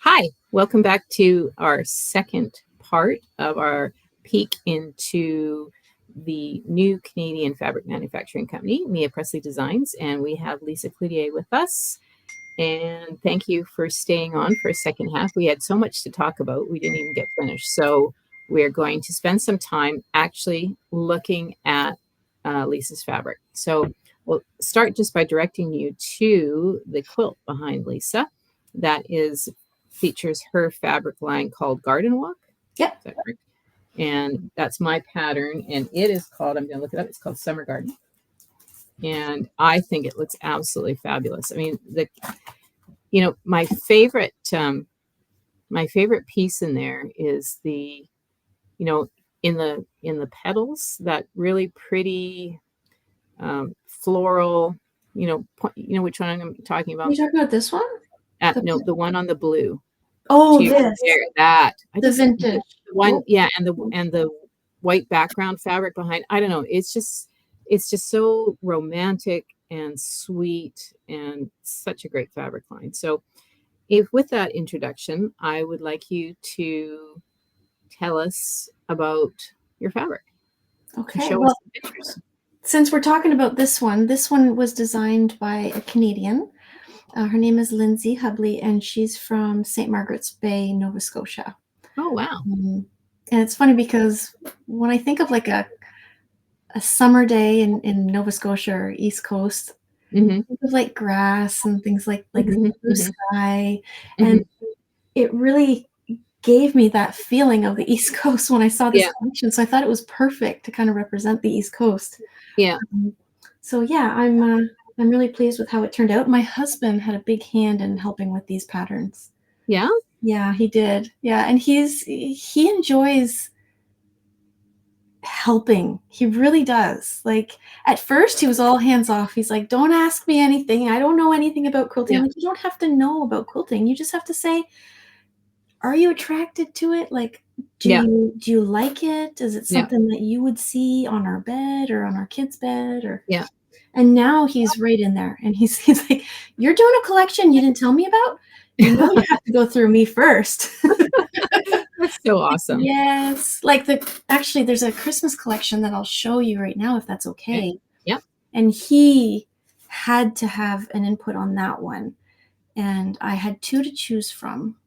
Hi, welcome back to our second part of our peek into the new Canadian fabric manufacturing company, Mia Presley Designs. And we have Lissa Clouthier with us. And thank you for staying on for a second half. We had so much to talk about, we didn't even get finished. So we're going to spend some time actually looking at Lissa's fabric. So we'll start just by directing you to the quilt behind Lissa. That is features her fabric line called Garden Walk. Yep. Is that correct? And that's my pattern. And it is called, I'm going to look it up, it's called Summer Garden. And I think it looks absolutely fabulous. I mean, my favorite piece in there is the, in the petals, that really pretty floral, which one I'm talking about? You talking about this one? No, the one on the blue. Oh, this. That. The vintage one, yeah, and the white background fabric behind. I don't know. It's just so romantic and sweet and such a great fabric line. So, with that introduction, I would like you to tell us about your fabric. Okay. Show us the pictures. Since we're talking about this one was designed by a Canadian. Her name is Lindsay Hubley, and she's from St. Margaret's Bay, Nova Scotia. Oh, wow. And it's funny because when I think of like a summer day in Nova Scotia or East Coast, I think of like grass and things like blue sky. And it really gave me that feeling of the East Coast when I saw this collection. So I thought it was perfect to kind of represent the East Coast. Yeah. So yeah, I'm really pleased with how it turned out. My husband had a big hand in helping with these patterns. Yeah? Yeah, he did. Yeah, and he enjoys helping. He really does. Like at first he was all hands off. He's like, "Don't ask me anything. I don't know anything about quilting." I'm like, "You don't have to know about quilting. You just have to say, are you attracted to it? Like, do you like it? Is it something that you would see on our bed or on our kids' bed or?" Yeah. And now he's right in there, and he's like, "You're doing a collection you didn't tell me about? You know you have to go through me first." That's so awesome. Yes. Like actually there's a Christmas collection that I'll show you right now if that's okay. Yeah. And he had to have an input on that one. And I had two to choose from.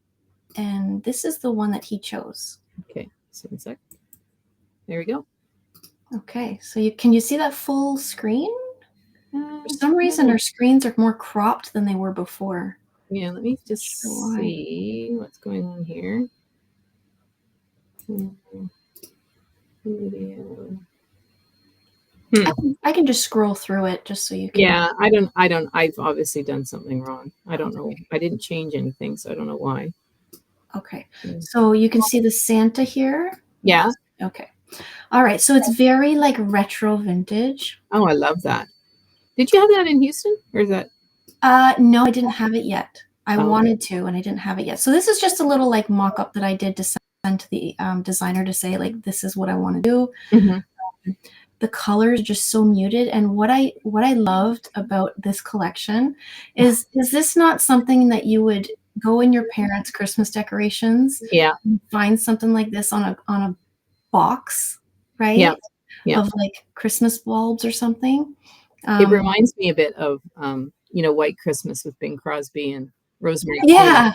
And this is the one that he chose. Okay. So one sec. There we go. Okay. So can you see that full screen? For some reason, our screens are more cropped than they were before. Yeah, let me just see what's going on here. I can just scroll through it just so you can. Yeah, I've obviously done something wrong. I don't know. I didn't change anything, so I don't know why. Okay. So you can see the Santa here. Yeah. Okay. All right. So it's very like retro vintage. Oh, I love that. Did you have that in Houston or is that? No, I didn't have it yet. I wanted to, and I didn't have it yet. So this is just a little like mock-up that I did to send to the designer to say like, this is what I want to do. The colors are just so muted. And what I loved about this collection is this not something that you would go in your parents' Christmas decorations? Yeah. And find something like this on a box, right? Yeah. Of like Christmas bulbs or something. It reminds me a bit of White Christmas with Bing Crosby and Rosemary. Yeah.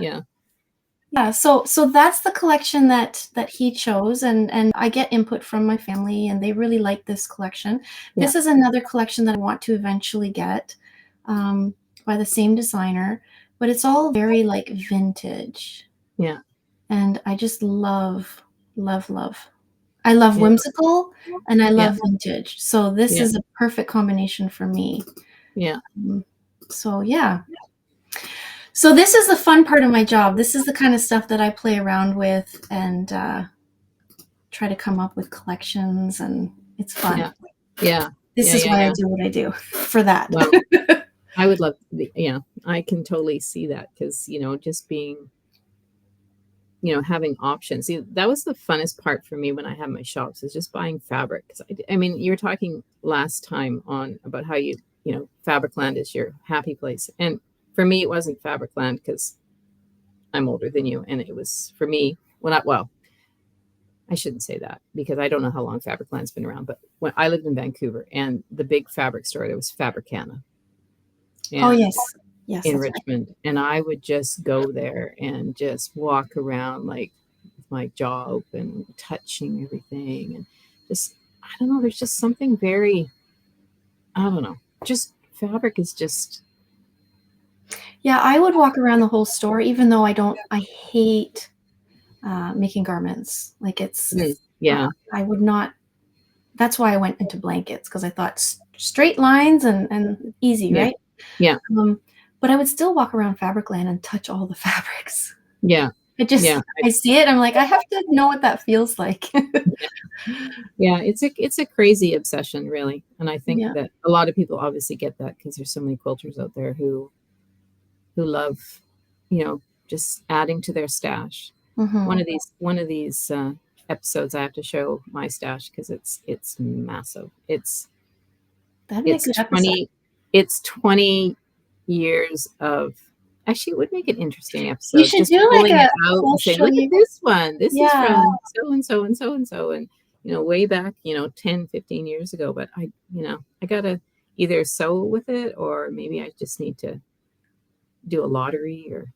So that's the collection that he chose, and I get input from my family, and they really like this collection. This is another collection that I want to eventually get by the same designer, but it's all very like vintage. Yeah. And I just love. I love whimsical and I love vintage. So this is a perfect combination for me. Yeah. So yeah. So this is the fun part of my job. This is the kind of stuff that I play around with and try to come up with collections, and it's fun. Yeah. This is why I do what I do for that. Well, I would love, I can totally see that because, just being, having options. See, that was the funnest part for me when I had my shops, is just buying fabric. Because I mean, you were talking last time about how Fabricland is your happy place. And for me, it wasn't Fabricland because I'm older than you, and it was for me well, I shouldn't say that because I don't know how long Fabricland's been around, but when I lived in Vancouver and the big fabric store, there was Fabricana Oh, and yes. Yes, in that's right. Richmond, and I would just go there and just walk around like with my jaw open, touching everything, and just I don't know. There's just something very I don't know. Just fabric is just Yeah, I would walk around the whole store, even though I hate making garments. Like yeah, I would not, that's why I went into blankets, because I thought straight lines and easy, yeah, right? yeah, But I would still walk around Fabricland and touch all the fabrics. yeah, yeah. I see it. I'm like, I have to know what that feels like. Yeah, it's a crazy obsession, really, and I think Yeah. that a lot of people obviously get that because there's so many quilters out there who love, you know, just adding to their stash. Mm-hmm. One of these episodes, I have to show my stash because it's massive. That'd be a It's good episode. 20 years of actually, it would make an interesting You episode, should just do like pulling it out we'll and saying, show "Look at you. this one. This is Yeah. from so and so and so and so," and, way back, 10, 15 years ago, but I gotta either sew with it or maybe I just need to do a lottery or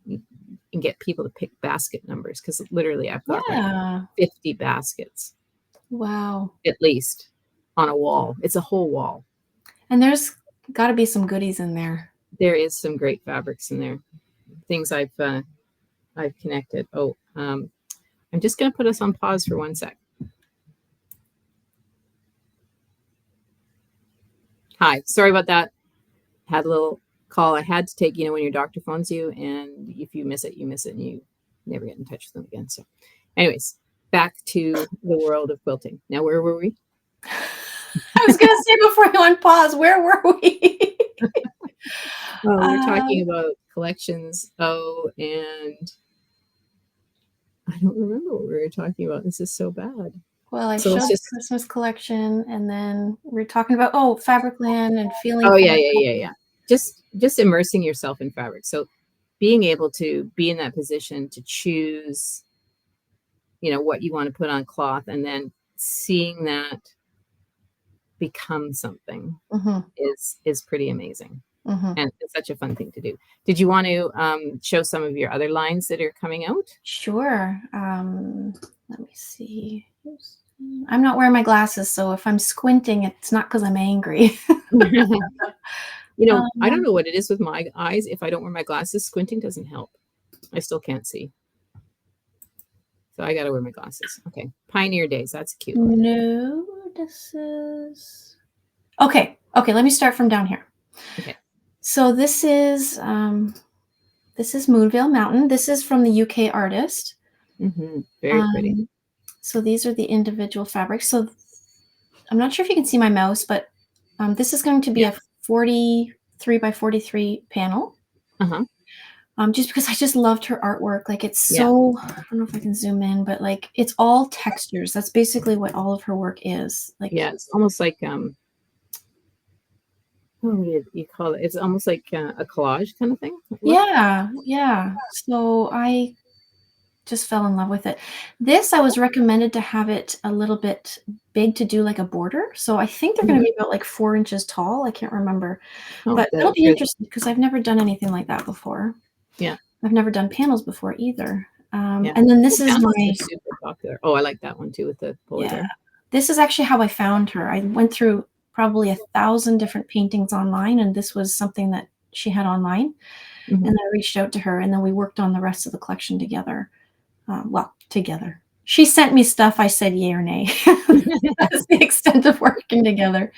and get people to pick basket numbers because literally I've got like Yeah. 50 baskets Wow. at least on a wall. It's a whole wall. And there's got to be some goodies in there. There is some great fabrics in there. Things I've connected. I'm just gonna put us on pause for 1 sec. Hi, sorry about that. Had a little call I had to take, when your doctor phones you, and if you miss it, and you never get in touch with them again. So, anyways, back to the world of quilting. Now, where were we? I was going to say before you went pause, where were we? We were talking about collections. And I don't remember what we were talking about. This is so bad. Well, I So showed let's the just. Christmas collection, and then we're talking about Fabricland and feeling. Oh yeah. Just immersing yourself in fabric. So being able to be in that position to choose, what you want to put on cloth, and then seeing that become something Mm-hmm. is pretty amazing. Mm-hmm. And it's such a fun thing to do. Did you want to show some of your other lines that are coming out? Sure. Let me see. I'm not wearing my glasses, so if I'm squinting, it's not because I'm angry. I don't know what it is with my eyes. If I don't wear my glasses, squinting doesn't help. I still can't see. So I got to wear my glasses. Okay. Pioneer Days. That's cute. No, this is. Okay. Let me start from down here. Okay. So this is Moonvale Mountain. This is from the UK artist. Mm-hmm. Very pretty. So these are the individual fabrics. So I'm not sure if you can see my mouse, but this is going to be a 43 by 43 panel. Uh-huh. Just because I just loved her artwork. Like it's so, I don't know if I can zoom in, but like it's all textures. That's basically what all of her work is. Like it's almost like what do you call it? It's almost like a collage kind of thing. Yeah. So I just fell in love with it. This, I was recommended to have it a little bit big to do like a border. So I think they're going to be about like 4 inches tall. I can't remember, but it'll be interesting because I've never done anything like that before. Yeah. I've never done panels before either. And then this is my super popular. Oh, I like that one too with the polar bear. This is actually how I found her. I went through probably 1,000 different paintings online, and this was something that she had online. Mm-hmm. And I reached out to her, and then we worked on the rest of the collection together. Together. She sent me stuff. I said yay or nay. That's the extent of working together.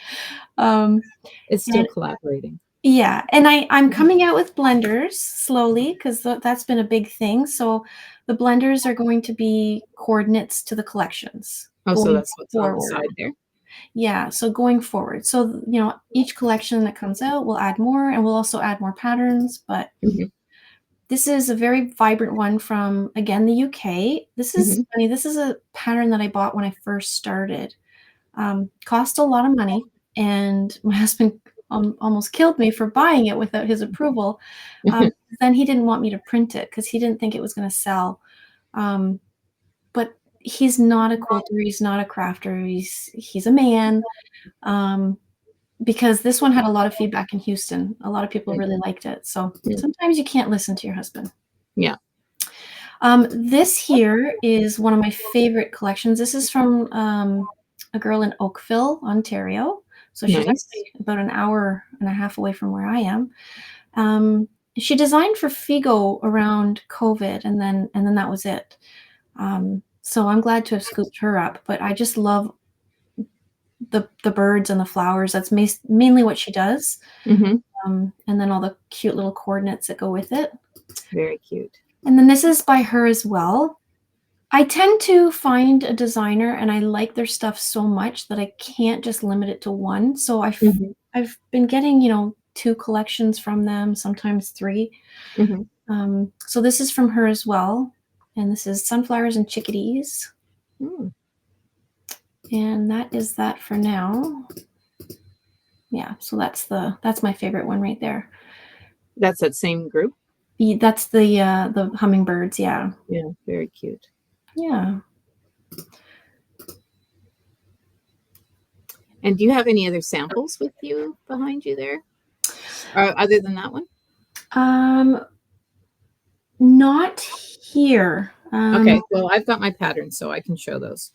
It's still collaborating. Yeah, and I'm coming out with blenders slowly because that's been a big thing. So the blenders are going to be coordinates to the collections. Oh, so that's what's on the side there. Yeah, so going forward. So, each collection that comes out, we'll add more, and we'll also add more patterns. But this is a very vibrant one from, again, the UK. This is funny. This is a pattern that I bought when I first started. Cost a lot of money, and my husband almost killed me for buying it without his approval. Then he didn't want me to print it because he didn't think it was going to sell. But he's not a quilter. He's not a crafter. He's a man. Because this one had a lot of feedback in Houston. A lot of people really liked it. So sometimes you can't listen to your husband. Yeah. This here is one of my favorite collections. This is from a girl in Oakville, Ontario. So she's actually about an hour and a half away from where I am. She designed for Figo around COVID, and then that was it. So I'm glad to have scooped her up. But I just love the birds and the flowers. That's mainly what she does. And then all the cute little coordinates that go with it. Very cute. And then this is by her as well. I tend to find a designer and I like their stuff so much that I can't just limit it to one. So I've been getting, 2 collections from them, sometimes 3. So this is from her as well. And this is Sunflowers and Chickadees. And that is that for now. Yeah, so that's my favorite one right there. That's that same group? That's the hummingbirds, yeah. Yeah, very cute. Yeah. And do you have any other samples with you behind you there? Other than that one? Not here. Okay, well, I've got my patterns, so I can show those.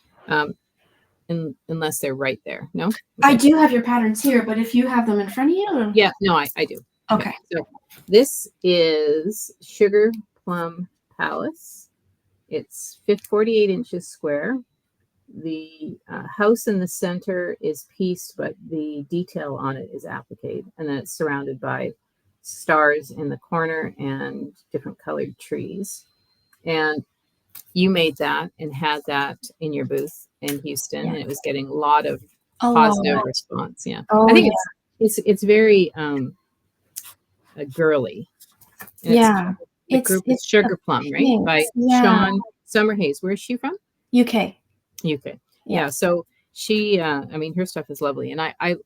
Unless they're right there. No? Okay. I do have your patterns here, but if you have them in front of you? Yeah, no, I do. Okay. So this is Sugar Plum Palace. It's 48 inches square. The house in the center is pieced, but the detail on it is appliqued. And then it's surrounded by stars in the corner and different colored trees. And you made that and had that in your booth in Houston, and it was getting a lot of positive response. Yeah. I think it's very girly. And the group is Sugar Plum, right? By Sean Summerhays. Where is she from? UK. Yeah. So she, her stuff is lovely. And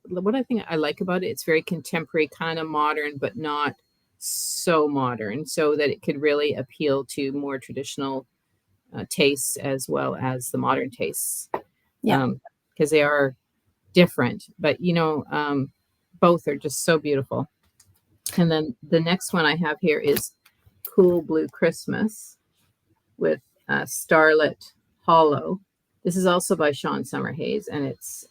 what I think I like about it, it's very contemporary, kind of modern, but not so modern, so that it could really appeal to more traditional tastes as well as the modern tastes. Because they are different, but both are just so beautiful. And then the next one I have here is Cool Blue Christmas with Starlit Hollow. This is also by Sean Summerhays, and it's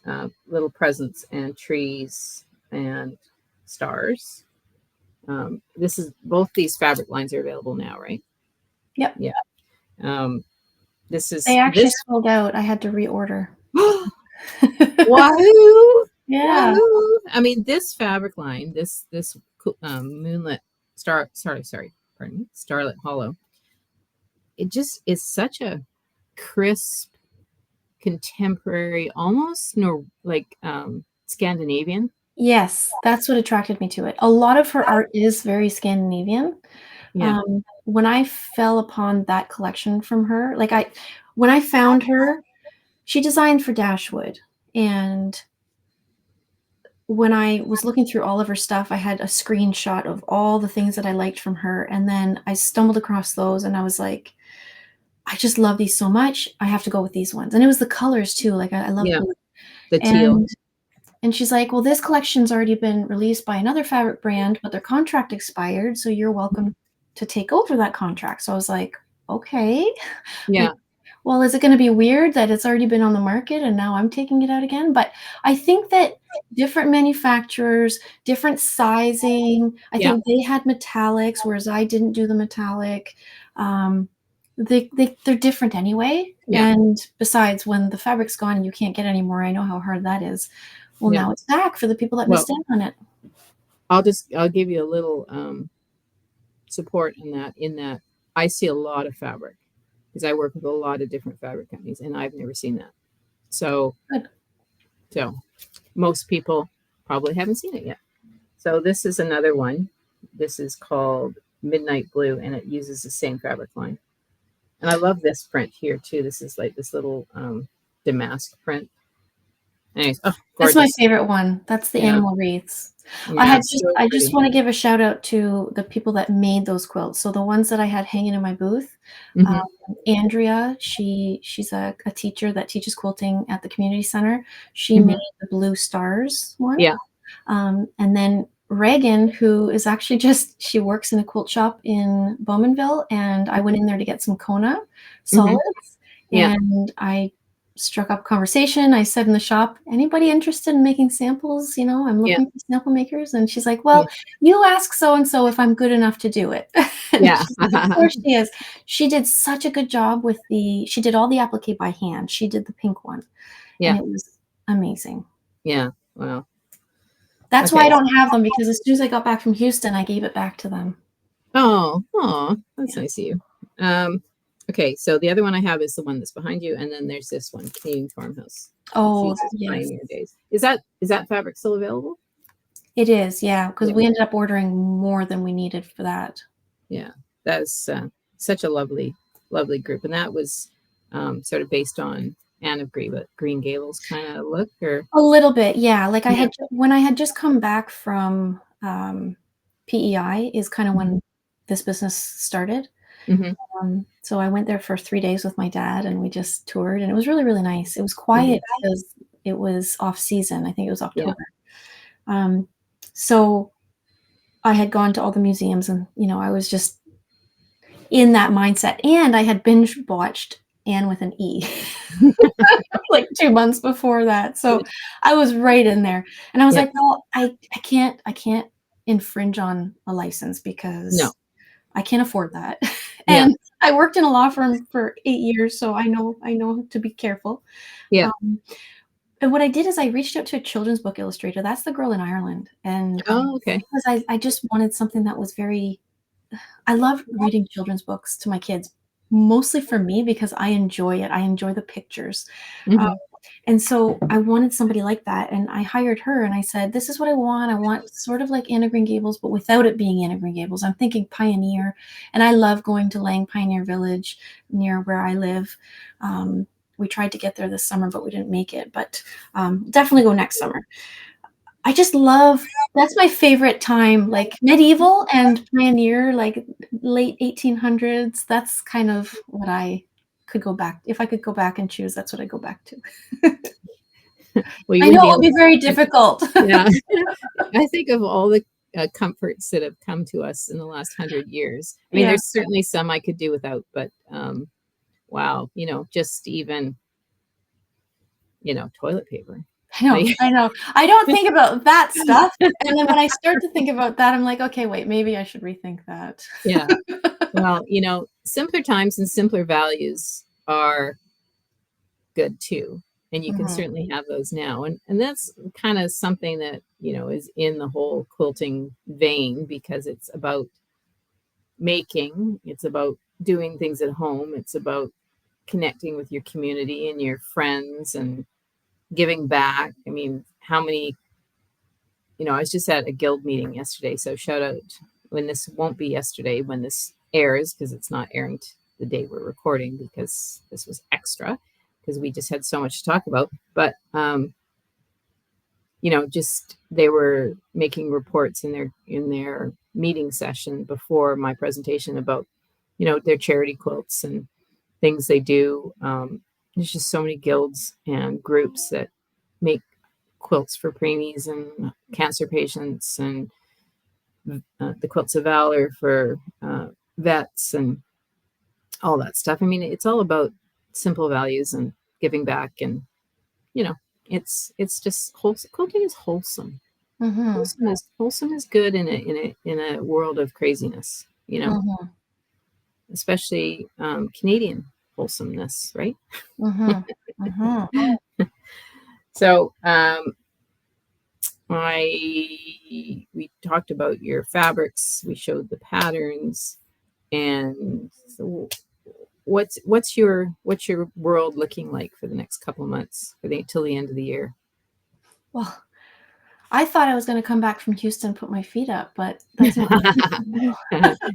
little presents and trees and stars. This is both these fabric lines are available now, right? Yep. Yeah. They actually sold out. I had to reorder. Wahoo! Yeah. Wahoo! I mean, this fabric line, this Moonlit Starlit Hollow. It just is such a crisp, contemporary, almost Scandinavian. Yes, that's what attracted me to it. A lot of her art is very Scandinavian. Yeah. When I fell upon that collection from her, when I found her, she designed for Dashwood. And when I was looking through all of her stuff, I had a screenshot of all the things that I liked from her. And then I stumbled across those and I was like, I just love these so much. I have to go with these ones. And it was the colors too. I love the teal. And she's like, well, this collection's already been released by another fabric brand, but their contract expired. So you're welcome to take over that contract. So I was like, okay. Yeah. Well, is it going to be weird that it's already been on the market and now I'm taking it out again? But I think that different manufacturers, different sizing, I think they had metallics, whereas I didn't do the metallic. They're different anyway. Yeah. And besides, when the fabric's gone and you can't get any more, I know how hard that is. Well, now it's back for the people that missed out on it. I'll give you a little support in that I see a lot of fabric because I work with a lot of different fabric companies and I've never seen that. So most people probably haven't seen it yet. So this is another one. This is called Midnight Blue and it uses the same fabric line. And I love this print here too. This is like this little damask print. Anyways, that's my favorite one. That's the animal wreaths. Yeah, I so just pretty. want to give a shout out to the people that made those quilts. So the ones that I had hanging in my booth, Hmm. Andrea, she's a teacher that teaches quilting at the community center. She made Hmm. the blue stars one. Yeah. And then Reagan, who is actually she works in a quilt shop in Bowmanville, and I went in there to get some Kona Hmm. solids, Yeah. and I struck up conversation. I said in the shop, anybody interested in making samples? I'm Yeah. looking for sample makers. And she's like, Yeah. well, you ask so-and-so if I'm good enough to do it. And Yeah. she's like, of course she is. She did such a good job she did all the applique by hand. She did the pink one, and Yeah. it was amazing. Yeah. Wow. That's why I Okay. don't have them, because as soon as I got back from Houston, I gave it back to them. Oh, that's Yeah. nice of you. Okay, so the other one I have is the one that's behind you, and then there's this one, Canadian Farmhouse. Oh, Jesus yes. Pioneer Days. Is that fabric still available? It is, yeah, because Yeah. we ended up ordering more than we needed for that. Yeah. That's such a lovely, lovely group, and that was sort of based on Anne of Green Gables kind of look, or A little bit, yeah. Like yeah. when I had just come back from PEI is kind of Hmm. when this business started. Hmm. So I went there for 3 days with my dad, and we just toured, and it was really, really nice. It was Hmm. quiet because it was off season. I think it was Yeah. October. Um, so I had gone to all the museums, and I was just in that mindset, and I had binge watched Anne with an E like 2 months before that, so I was right in there, and I was Yeah. like, "Well, I can't infringe on a license No. because I can't afford that." Yeah. And I worked in a law firm for 8 years, so I know to be careful. Yeah. Um, and what I did is I reached out to a children's book illustrator. That's the girl in Ireland, and Oh, okay. because I just wanted something that was very I love reading children's books to my kids, mostly for me because I enjoy it. I enjoy the pictures. Um, Hmm. and so I wanted somebody like that. And I hired her and I said, this is what I want. I want sort of like Anna Green Gables, but without it being Anna Green Gables. I'm thinking Pioneer. And I love going to Lang Pioneer Village near where I live. We tried to get there this summer, but we didn't make it. But definitely go next summer. I just love that's my favorite time, like medieval and pioneer, like late 1800s. That's kind of what I could go back. If I could go back and choose, that's what I go back to. Well, you I know wouldn't it be will able be very to. difficult. Yeah. I think of all the comforts that have come to us in the last 100 years. I mean, Yeah, there's certainly some I could do without, but wow, just even, toilet paper. I know, Like, I know. I don't think about that stuff, and then when I start to think about that, I'm like, "Okay, wait, maybe I should rethink that." yeah. Well, simpler times and simpler values are good too. And you can Mhm, certainly have those now. And that's kind of something that, is in the whole quilting vein because it's about making, it's about doing things at home, it's about connecting with your community and your friends and giving back. I mean, how many, I was just at a guild meeting yesterday, so shout out when this won't be yesterday when this airs because it's not airing the day we're recording because this was extra because we just had so much to talk about. But just they were making reports in their meeting session before my presentation about their charity quilts and things they do. There's just so many guilds and groups that make quilts for preemies and cancer patients and the quilts of valor for vets and all that stuff. I mean, it's all about simple values and giving back, and you know, it's just wholesome. Quilting is wholesome. mhm, Wholesome is good in a world of craziness. mhm, Especially Canadian wholesomeness, right? mhm, mhm. So we talked about your fabrics. We showed the patterns, and so what's your world looking like for the next couple of months till the end of the year? Well, I thought I was gonna come back from Houston, put my feet up, but that's not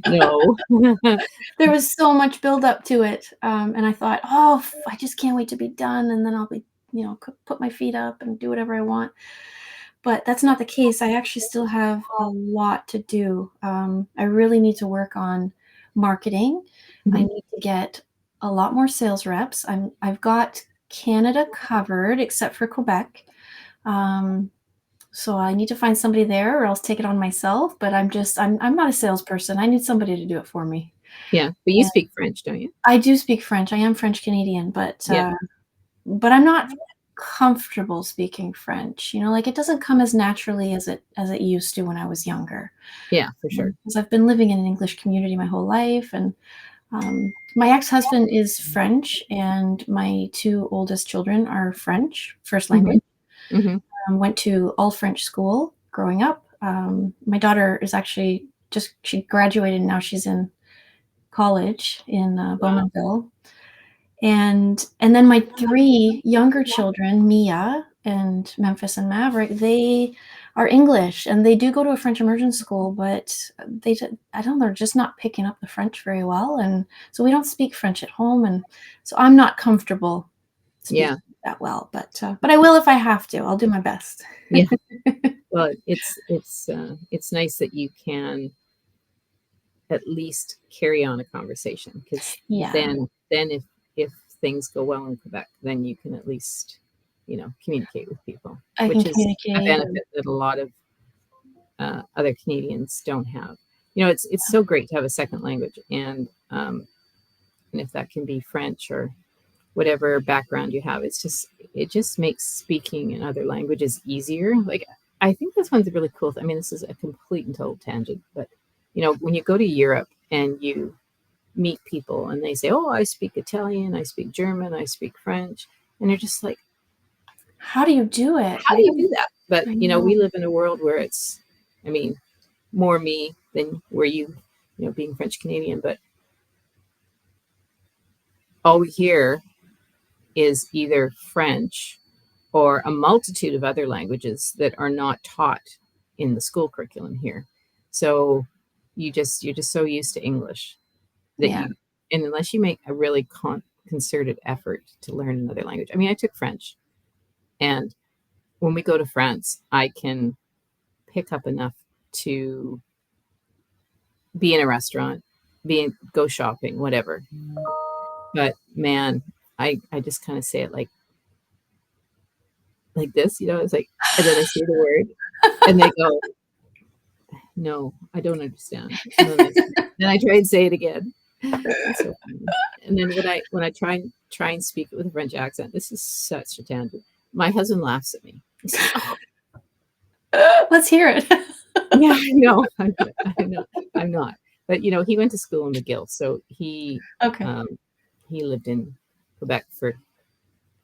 No. there was so much build up to it, and I thought, "Oh, I just can't wait to be done, and then I'll be, put my feet up and do whatever I want." But that's not the case. I actually still have a lot to do. I really need to work on marketing. I Mhm. need to get a lot more sales reps. I've got Canada covered except for Quebec. So I need to find somebody there or else take it on myself. But I'm not a salesperson. I need somebody to do it for me. Yeah, but you speak French, don't you? I do speak French. I am French Canadian, but Yeah, I'm not comfortable speaking French. Like it doesn't come as naturally as it used to when I was younger. yeah, for sure. Because I've been living in an English community my whole life, and my ex-husband is French, and my two oldest children are French, first Hmm. language. Hmm. Went to all French school growing up. My daughter is actually she graduated. Now she's in college in Wow. Bowmanville. And then my three younger children, Mia and Memphis and Maverick, they are English and they do go to a French immersion school, but I don't know, they're just not picking up the French very well. And so we don't speak French at home. And so I'm not comfortable Yeah, speaking that well, but I will if I have to. I'll do my best. yeah. Well, it's nice that you can at least carry on a conversation, because Yeah, then if things go well in Quebec, then you can at least communicate with people, I can which is a communicate. benefit that a lot of other Canadians don't have. It's so great to have a second language, and if that can be French or whatever background you have, it just makes speaking in other languages easier. Like, I think this one's really cool. I mean, this is a complete and total tangent, but when you go to Europe and you meet people and they say, "Oh, I speak Italian, I speak German, I speak French," and you're just like, How do you do it? "How do you do that?" But I know. we live in a world where it's, I mean, more me than where being French Canadian, but all we hear is either French or a multitude of other languages that are not taught in the school curriculum here. So you're just so used to English that Yeah. and unless you make a really concerted effort to learn another language. I mean, I took French, and when we go to France, I can pick up enough to be in a restaurant, go shopping, whatever. But man, I just kind of say it like this, it's like, and then I say the word, and they go, "No, I don't understand." And then I try and say it again. It's so funny. And then when I try and speak it with a French accent, this is such a tangent. My husband laughs at me. He says, "Oh, Let's hear it. yeah, I know, I know, I'm not." But he went to school in McGill, so Okay. um, he lived in Quebec for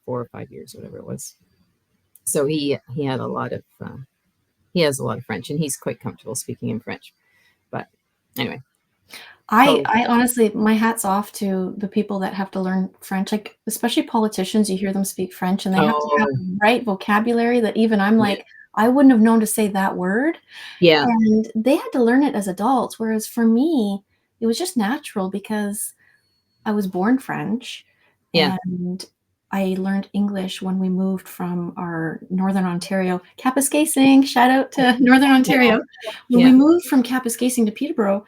4 or 5 years, whatever it was. So he had a lot of he has a lot of French, and he's quite comfortable speaking in French. But anyway, total. I honestly, my hat's off to the people that have to learn French, like especially politicians. You hear them speak French, and they have to have Oh, the right vocabulary that even I'm yeah, like, I wouldn't have known to say that word. yeah, And they had to learn it as adults, whereas for me, it was just natural because I was born French, yeah, and I learned English when we moved from our Northern Ontario, Kapuskasing, shout out to Northern yeah, Ontario. When we yeah, moved from Kapuskasing to Peterborough,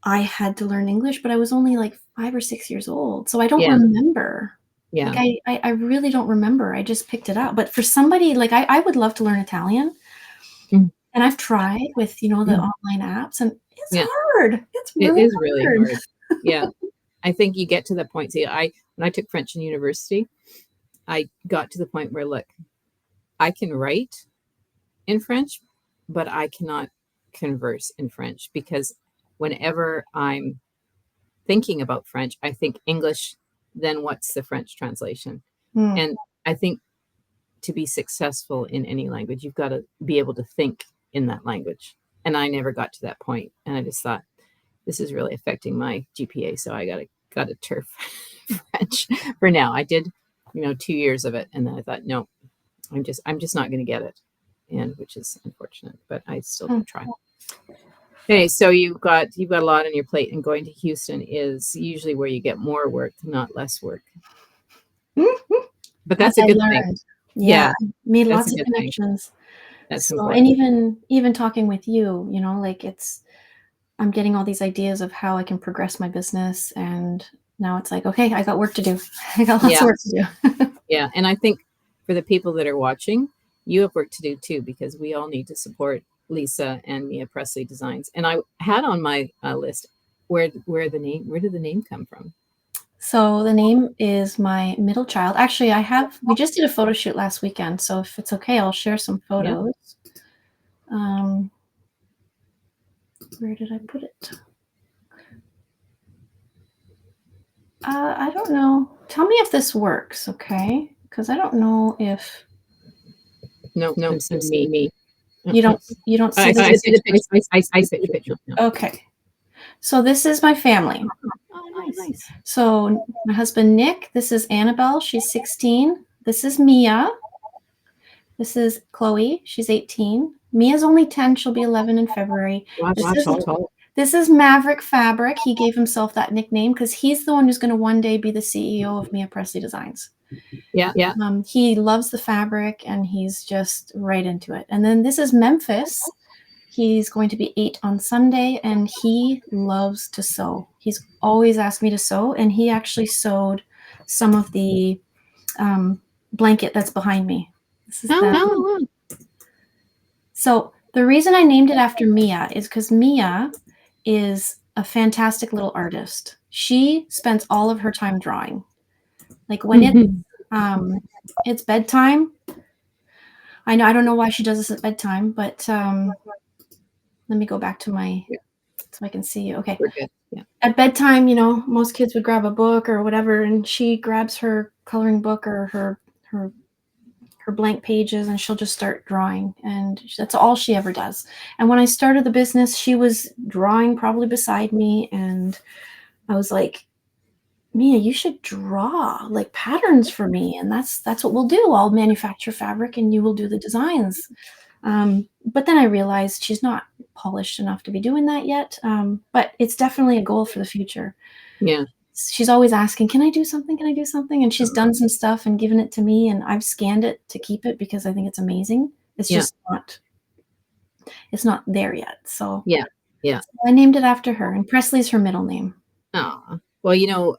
I had to learn English, but I was only like 5 or 6 years old, so I don't yeah, remember. Like, yeah. I really don't remember, I just picked it up, but for somebody like I would love to learn Italian, Mm, and I've tried with, the mm, online apps, and it's yeah. hard. It's It really is really hard. hard. Yeah. I think you get to the point. See, when I took French in university, I got to the point where, look, I can write in French, but I cannot converse in French, because whenever I'm thinking about French, I think English, then what's the French translation? Mm. And I think to be successful in any language, you've got to be able to think in that language. And I never got to that point. And I just thought, this is really affecting my GPA. So I got to turf French for now. I did, 2 years of it. And then I thought, no, I'm just not going to get it. And which is unfortunate, but I still Mm. try. Okay, so you've got a lot on your plate, and going to Houston is usually where you get more work, not less work. But As that's a I good thing. learned. Yeah, Yeah, I made that's a lots of good thing. connections. That's So, important. and even talking with you, you know, like I'm getting all these ideas of how I can progress my business, and now it's like, okay, I got work to do. I got lots Yeah. of work to do. Yeah. And I think for the people that are watching, you have work to do too, because we all need to support Lissa and Mia Presley Designs. And I had on my list where did the name come from? So the name is my middle child. Actually, we just did a photo shoot last weekend. So if it's okay, I'll share some photos. Where did I put it? I don't know. Tell me if this works, okay? Because I don't know if No, I'm seeing me. you don't see I the see the picture. I see the picture. No. Okay. So this is my family. Oh, nice. So my husband Nick, this is Annabelle, she's 16. This is Mia. This is Chloe, she's 18. Mia's only 10, she'll be 11 in February. Wow, tall. This is Maverick Fabric. He gave himself that nickname because he's the one who's going to one day be the CEO of Mia Presley Designs. Yeah. He loves the fabric and he's just right into it. And then this is Memphis. He's going to be 8 on Sunday, and he loves to sew. He's always asked me to sew, and he actually sewed some of the blanket that's behind me. This is wow. So the reason I named it after Mia is because Mia is a fantastic little artist. She spends all of her time drawing. Like when it's bedtime. I don't know why she does this at bedtime, but let me go back to so I can see you. Okay. We're good. Yeah. At bedtime, you know, most kids would grab a book or whatever, and she grabs her coloring book or her blank pages, and she'll just start drawing, and that's all she ever does. And when I started the business, she was drawing probably beside me, and I was like, Mia, you should draw like patterns for me, and that's what we'll do. I'll manufacture fabric and you will do the designs. But then I realized she's not polished enough to be doing that yet. But it's definitely a goal for the future. Yeah. She's always asking, can I do something? Can I do something? And she's done some stuff and given it to me, and I've scanned it to keep it because I think it's amazing. It's just not there yet. So yeah. So I named it after her, and Presley's her middle name. Oh, well, you know,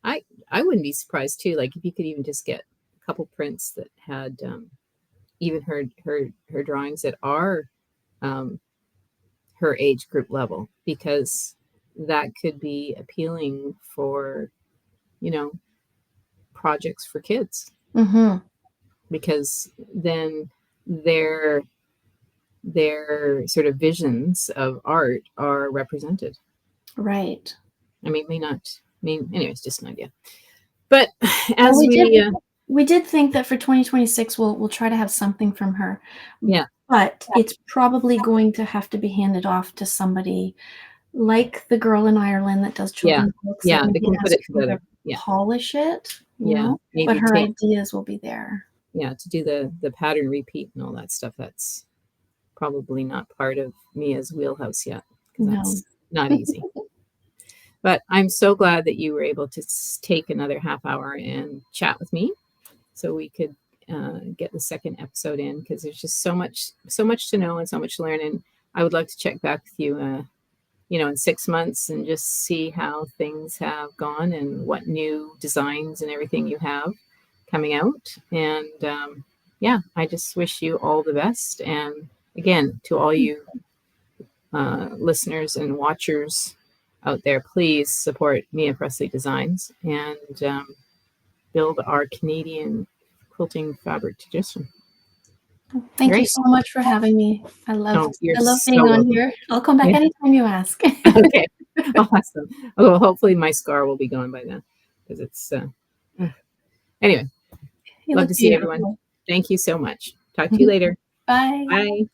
I wouldn't be surprised too. Like if you could even just get a couple prints that had even her drawings that are her age group level, because that could be appealing for, you know, projects for kids, because then their sort of visions of art are represented. Right. I mean, anyway, it's just an idea. But as we did think that for 2026 we'll try to have something from her. Yeah. But it's probably going to have to be handed off to somebody like the girl in Ireland that does children's books. Yeah, they can put it together. Polish it, you know? But her ideas will be there. Yeah, to do the pattern repeat and all that stuff, that's probably not part of Mia's wheelhouse yet. That's not easy. But I'm so glad that you were able to take another half hour and chat with me, so we could get the second episode in, because there's just so much to know and so much to learn. And I would love to check back with you, you know, in 6 months and just see how things have gone and what new designs and everything you have coming out. And yeah, I just wish you all the best. And again, to all you listeners and watchers out there, please support Mia Presley Designs and build our Canadian quilting fabric tradition. Thank you so much for having me. I love being on here. I'll come back anytime you ask. Okay. Awesome. Oh, hopefully my scar will be gone by then, because it's anyway. Love to see everyone. Thank you so much. Talk to you later. Bye. Bye.